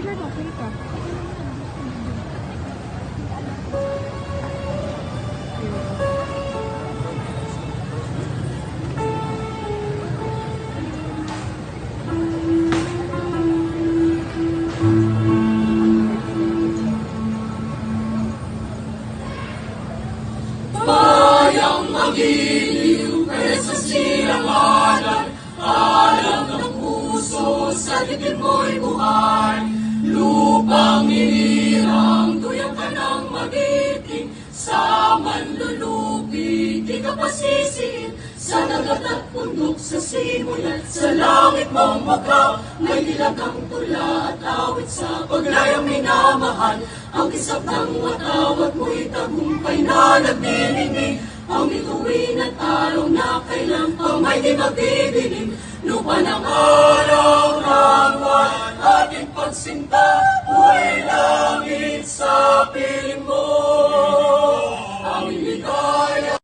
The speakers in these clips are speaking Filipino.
Kailan okay ka? Bayang magiliw, sa silanganan, alam ng puso, sa dibdib mo'y buhay. Lupang inirang, tuyang ka ng magiting, sa manlulupi, di ka pasisiin. Sa dagat at bundok, sa simulan, sa langit mong mukha, may dilagang tula at awit sa paglayang minamahal. Ang kisap ng watawat mo'y tagumpay na nagniningning, ang bituin at araw na kailan pa may di magdidilim. Lupa ng araw ng buwan, ating pagsinta, huwag langit sa piling mo. Ang ligaya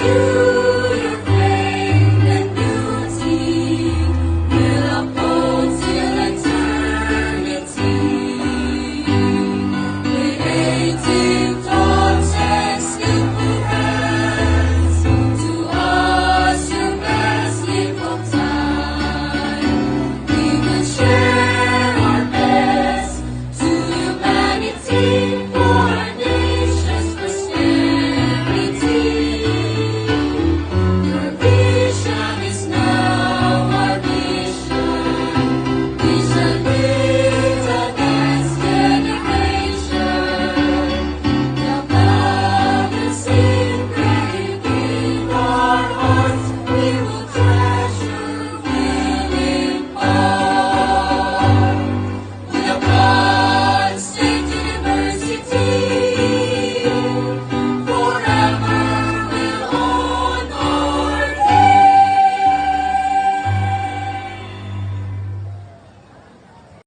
You